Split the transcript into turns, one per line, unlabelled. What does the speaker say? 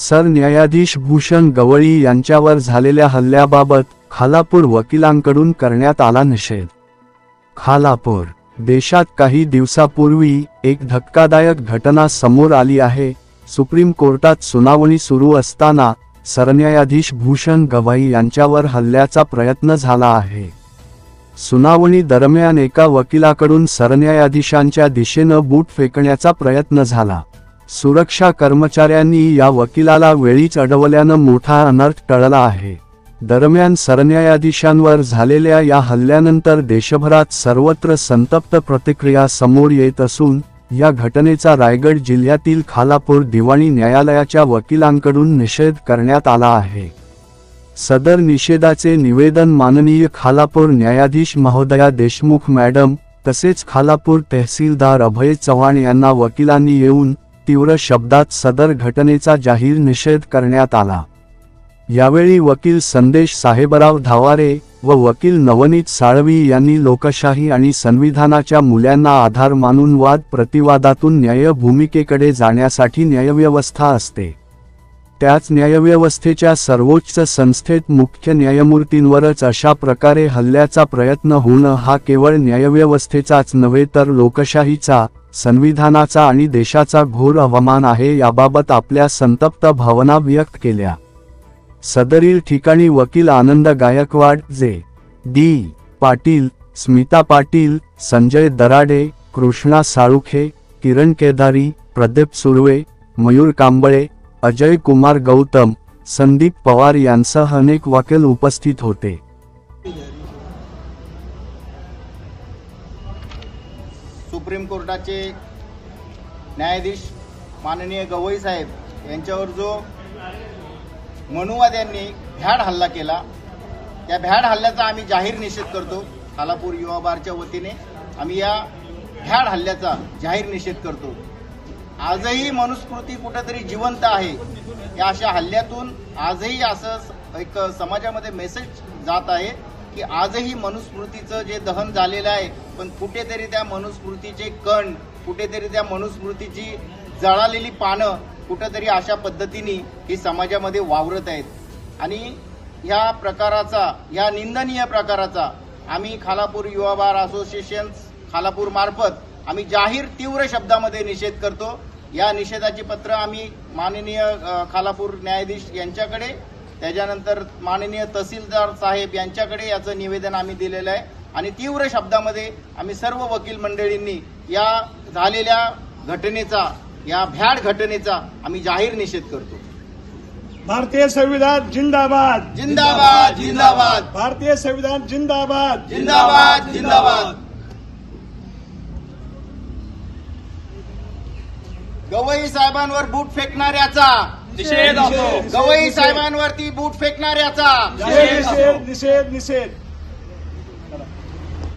सरन्यायाधीश भूषण गवळी यांच्यावर झालेल्या हल्ल्याबाबत खालापूर वकिलांकडून करण्यात आला निषेध। खालापूर देशात काही दिवसापूर्वी एक धक्कादायक घटना समोर आली आहे। सुप्रीम कोर्टात सुनावणी सुरू असताना सरन्यायाधीश भूषण गवई यांच्यावर हल्ल्याचा प्रयत्न झाला आहे। सुनावणी दरम्यान एका वकिलाकडून सरन्यायाधीशांच्या दिशेनं बूट फेकण्याचा प्रयत्न झाला। सुरक्षा कर्मचाऱ्यांनी या वकिलाला वेळीच अडवल्यानं मोठा अनर्थ टळला आहे। दरम्यान सरन्यायाधीशांवर झालेल्या या हल्ल्यानंतर देशभरात सर्वत्र संतप्त प्रतिक्रिया समोर येत असून या घटनेचा रायगड जिल्ह्यातील खालापूर दिवाणी न्यायालयाच्या वकिलांकडून निषेध करण्यात आला आहे। सदर निषेधाचे निवेदन माननीय खालापूर न्यायाधीश महोदया देशमुख मॅडम तसेच खालापूर तहसीलदार अभय चव्हाण यांना वकिलांनी येऊन तीव्र शब्दात सदर घटनेचा जाहीर निषेध करण्यात आला। यावेळी वकील संदेश साहेबराव धावारे व वकील नवनीत साळवी यांनी लोकशाही आणि संविधानाच्या मूल्यांना आधार मानून वाद प्रतिवादातून न्याय भूमिकेकडे जाण्यासाठी न्यायव्यवस्था असते, त्याच न्यायव्यवस्थेच्या सर्वोच्च संस्थेत मुख्य न्यायमूर्तींवरच अशा प्रकारे हल्ल्याचा प्रयत्न होणं हा केवळ न्यायव्यवस्थेचाच नव्हे तर लोकशाहीचा, संविधानाचा आणि देशाचा घोर अवमान आहे। याबाबत आपल्या संतप्त भावना व्यक्त केल्या। सदरील ठिकाणी वकील आनंद गायकवाड, जे.डी. पाटील, स्मिता पाटील, संजय दराडे, कृष्णा साळुखे, किरण केदारी, प्रदीप सुर्वे, मयूर कांबळे, अजय कुमार गौतम, संदीप पवार यांसह अनेक वकील उपस्थित होते।
सुप्रीम कोर्टाचे न्यायाधीश माननीय गवई साहेब यांच्यावर जो मनुवाद्यांनी भ्याड हल्ला केला, त्या भ्याड हल्ल्याचा आम्ही जाहीर निषेध करतो। खालापूर युवा बारच्या वतीने आम्ही या भ्याड हल्ल्याचा जाहीर निषेध करतो। आजही मनुस्मृती कुठेतरी जिवंत आहे। या अशा हल्ल्यातून आजही असं एक समाजामध्ये मेसेज जात आहे की आजही मनुस्मृतीचं जे दहन झालेलं आहे, पण कुठेतरी त्या मनुस्मृतीचे कण, कुठेतरी त्या मनुस्मृतीची जळालेली पानं कुठेतरी अशा पद्धतीने ही समाजामध्ये वावरत आहेत। आणि ह्या प्रकाराचा, ह्या निंदनीय प्रकाराचा आम्ही खालापूर युवा बार असोसिएशन खालापूर मार्फत आम्ही जाहीर तीव्र शब्दामध्ये निषेध करतो। या निषेधाची पत्र आम्ही माननीय खालापूर न्यायाधीश यांच्याकडे, त्याच्यानंतर माननीय तहसीलदार साहेब यांच्याकडे याचं निवेदन आम्ही दिलेलं आहे। आणि तीव्र शब्दामध्ये आम्ही सर्व वकील मंडळींनी या झालेल्या घटनेचा, या भ्याड घटनेचा आम्ही जाहीर निषेध करतो।
भारतीय संविधान जिंदाबाद
जिंदाबाद जिंदाबाद,
भारतीय संविधान जिंदाबाद
जिंदाबाद जिंदाबाद। गवई साहेबांवर बूट फेकणाऱ्याचा
निषेध होतो।
गवई साहेबांवरती बूट फेकणाऱ्याचा
निषेध निषेध निषेध।